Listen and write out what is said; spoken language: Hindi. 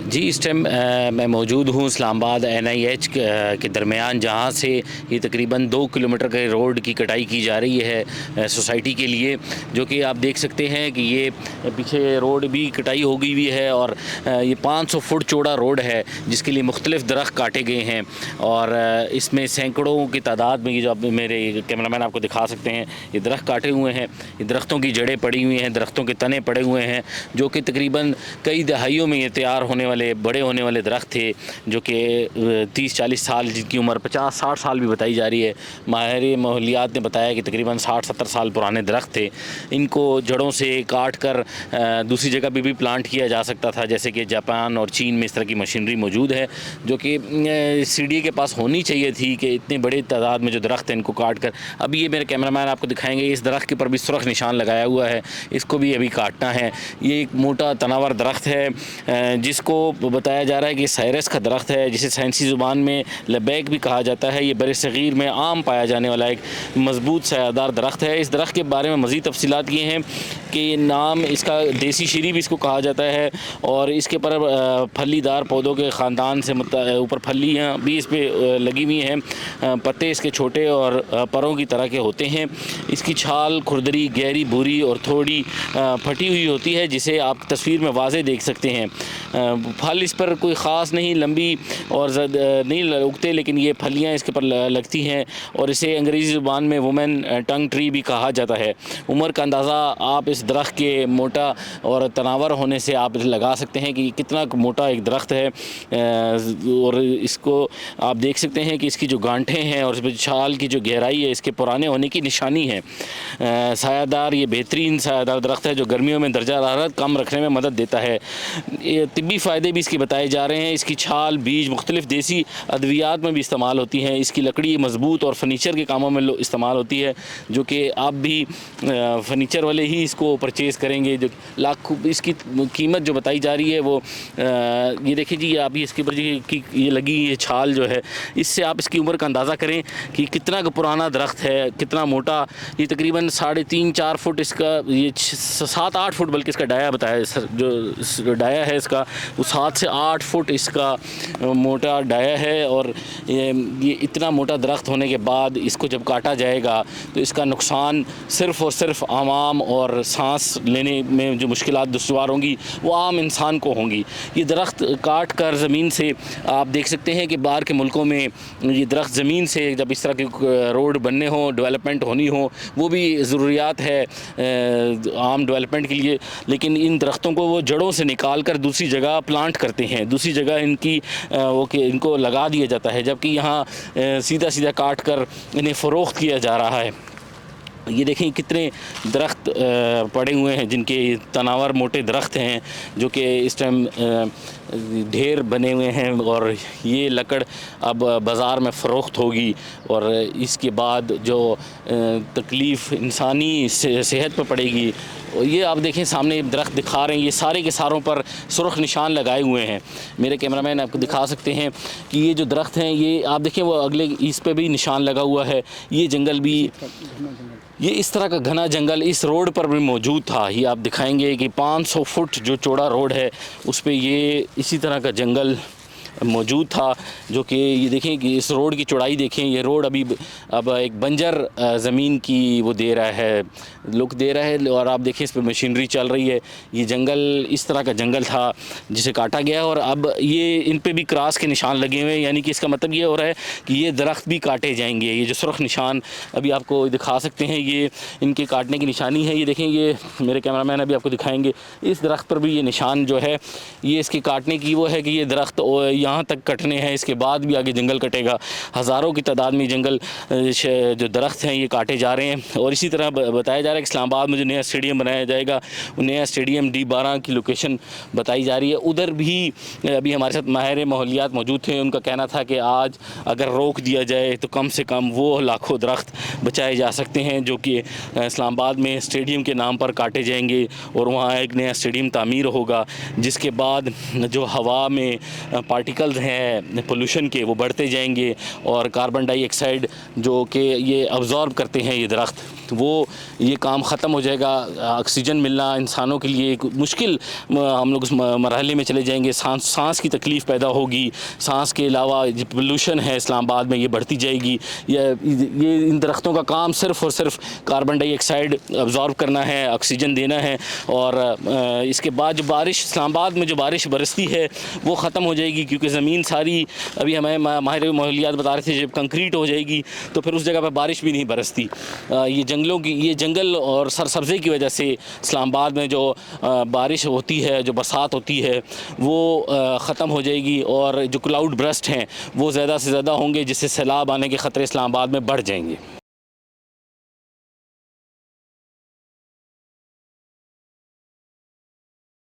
जी, इस टाइम मैं मौजूद हूँ इस्लामाबाद NIH के दरमियान, जहाँ से ये तकरीबन 2 किलोमीटर के रोड की कटाई की जा रही है सोसाइटी के लिए, जो कि आप देख सकते हैं कि ये पीछे रोड भी कटाई हो गई हुई है और ये 500 फुट चौड़ा रोड है, जिसके लिए मुख्तलिफ दरख्त काटे गए हैं और इसमें सैकड़ों की तादाद में, ये जो मेरे कैमरामैन आपको दिखा सकते हैं, ये दरख्त काटे हुए हैं। ये दरख्तों की जड़ें पड़ी हुई हैं, दरख्तों के तने पड़े हुए हैं, जो कि तकरीबन कई दहाइयों में ये तैयार होने वाले बड़े होने वाले दरख्त थे, जो कि 30-40 साल, जिनकी उम्र 50-60 साल भी बताई जा रही है। माहिर माहौलियात ने बताया कि तकरीबन 60-70 साल पुराने दरख्त थे। इनको जड़ों से काट कर दूसरी जगह पे भी प्लांट किया जा सकता था, जैसे कि जापान और चीन में इस तरह की मशीनरी मौजूद है, जो कि CDA के पास होनी चाहिए थी कि इतने बड़े तादाद में जो दरख्त हैं इनको काट कर। अभी ये मेरे कैमरामैन आपको दिखाएंगे, इस दरख्त के ऊपर भी सुरख निशान लगाया हुआ है, इसको भी अभी काटना है। ये एक मोटा तनावर दरख्त है, जिसको बताया जा रहा है कि साइरस का दरख्त है, जिसे साइंसी ज़ुबान में लबैक भी कहा जाता है। ये बरसग़ीर में आम पाया जाने वाला एक मज़बूत सायादार दरख्त है। इस दरख्त के बारे में मज़ीद तफ़सीलात ये हैं कि नाम इसका देसी शीरी भी इसको कहा जाता है और इसके ऊपर फलीदार पौधों के ख़ानदान से ऊपर फलियाँ भी इस पर लगी हुई हैं। पत्ते इसके छोटे और परों की तरह के होते हैं। इसकी छाल खुरदरी, गहरी, भूरी और थोड़ी फटी हुई होती है, जिसे आप तस्वीर में वाज़े देख सकते हैं। फल इस पर कोई ख़ास नहीं लंबी और नहीं उगते, लेकिन ये फलियाँ इसके ऊपर लगती हैं और इसे अंग्रेज़ी ज़ुबान में वुमेन टंग ट्री भी कहा जाता है। उम्र का अंदाज़ा आप इस दरख्त के मोटा और तनावर होने से आप लगा सकते हैं कि कितना मोटा एक दरख्त है। और इसको आप देख सकते हैं कि इसकी जो गांठें हैं और इस छाल की जो गहराई है, इसके पुराने होने की निशानी है। सायादार, ये बेहतरीन सायादार दरख्त है जो गर्मियों में दर्जा हरारत कम रखने में मदद देता है। ये तिब्बी फ़ायदे भी इसके बताए जा रहे हैं। इसकी छाल, बीज मुख्तलिफ़ देसी अद्वियात में भी इस्तेमाल होती हैं। इसकी लकड़ी मज़बूत और फर्नीचर के कामों में इस्तेमाल होती है, जो कि आप भी फर्नीचर वाले ही इसको परचेज़ करेंगे। जो लाख इसकी कीमत जो बताई जा रही है वो ये देखिए जी, आप इसके ऊपर ये लगी ये छाल जो है, इससे आप इसकी उम्र का अंदाज़ा करें कि कितना पुराना दरख्त है, कितना मोटा। ये तकरीबन 3.5-4 फुट इसका, ये 7-8 फुट बल्कि इसका डाया बताया, जो डाया है इसका वो 7 से 8 फुट इसका मोटा डाया है। और ये इतना मोटा दरख्त होने के बाद इसको जब काटा जाएगा तो इसका नुकसान सिर्फ़ और सिर्फ आवाम और सांस लेने में जो मुश्किलात दुश्वार होंगी वो आम इंसान को होंगी। ये दरख्त काट कर ज़मीन से आप देख सकते हैं कि बाहर के मुल्कों में ये दरख्त ज़मीन से जब इस तरह के रोड बनने हों, डेवलपमेंट होनी हो, वो भी ज़रूरियात है आम डेवलपमेंट के लिए, लेकिन इन दरख्तों को वो जड़ों से निकाल कर दूसरी जगह प्लांट करते हैं, दूसरी जगह इनको लगा दिया जाता है, जबकि यहाँ सीधा सीधा काट कर इन्हें फ़रोख्त किया जा रहा है। ये देखें कितने दरख्त पड़े हुए हैं, जिनके तनावर मोटे दरख्त हैं, जो कि इस टाइम ढेर बने हुए हैं और ये लकड़ अब बाज़ार में फ़रोख्त होगी और इसके बाद जो तकलीफ़ इंसानी सेहत पर पड़ेगी। और ये आप देखें सामने दरख्त दिखा रहे हैं, ये सारे के सारों पर सुर्ख निशान लगाए हुए हैं। मेरे कैमरामैन आपको दिखा सकते हैं कि ये जो दरख्त हैं, ये आप देखें वो अगले इस पे भी निशान लगा हुआ है। ये जंगल भी, ये इस तरह का घना जंगल इस रोड पर भी मौजूद था। ये आप दिखाएंगे कि 500 फुट जो चौड़ा रोड है उस पे ये इसी तरह का जंगल मौजूद था, जो कि ये देखें कि इस रोड की चौड़ाई देखें। ये रोड अब एक बंजर ज़मीन की वो दे रहा है, लुक दे रहा है। और आप देखें इस पर मशीनरी चल रही है। ये जंगल इस तरह का जंगल था जिसे काटा गया और अब ये इन पे भी क्रॉस के निशान लगे हुए हैं, यानी कि इसका मतलब ये हो रहा है कि ये दरख्त भी काटे जाएंगे। ये जो सुर्ख निशान अभी आपको दिखा सकते हैं, ये इनके काटने की निशानी है। ये देखें, ये मेरे कैमरामैन अभी आपको दिखाएंगे, इस दरख्त पर भी ये निशान जो है ये इसके काटने की वो है कि ये दरख्त यहाँ तक कटने हैं, इसके बाद भी आगे जंगल कटेगा। हज़ारों की तादाद में जंगल जो दरख्त हैं ये काटे जा रहे हैं। और इसी तरह बताया जा रहा है कि इस्लामाबाद में जो नया स्टेडियम बनाया जाएगा, वो नया स्टेडियम D12 की लोकेशन बताई जा रही है। उधर भी अभी हमारे साथ माहिर माहौलियात मौजूद थे। उनका कहना था कि आज अगर रोक दिया जाए तो कम से कम वो लाखों दरख्त बचाए जा सकते हैं, जो कि इस्लामाबाद में स्टेडियम के नाम पर काटे जाएंगे और वहाँ एक नया स्टेडियम तामीर होगा, जिसके बाद जो हवा में पार्टिकल्स हैं पोल्यूशन के वो बढ़ते जाएंगे और कार्बन डाइऑक्साइड जो कि ये अब्ज़ॉर्ब करते हैं ये दरख्त, वो ये काम ख़त्म हो जाएगा। ऑक्सीजन मिलना इंसानों के लिए एक मुश्किल, हम लोग उस मरहले में चले जाएंगे। सांस की तकलीफ़ पैदा होगी। सांस के अलावा जो पोल्यूशन है इस्लामाबाद में ये बढ़ती जाएगी। ये इन दरख्तों का काम सिर्फ़ और सिर्फ कार्बन डाइऑक्साइड अब्ज़ॉर्ब करना है, ऑक्सीजन देना है। और इसके बाद जो बारिश इस्लामाबाद में जो बारिश बरसती है वो ख़त्म हो जाएगी, क्योंकि ज़मीन सारी, अभी हमें माहिर माहौलियात बता रहे थे, जब कंक्रीट हो जाएगी तो फिर उस जगह पर बारिश भी नहीं बरसती। ये जंगल और सरसब्ज़ी की वजह से इस्लामाबाद में जो बारिश होती है, जो बरसात होती है, वो ख़त्म हो जाएगी। और जो क्लाउड बर्स्ट हैं वो ज़्यादा से ज़्यादा होंगे, जिससे सैलाब आने के ख़तरे इस्लामाबाद में बढ़ जाएंगे।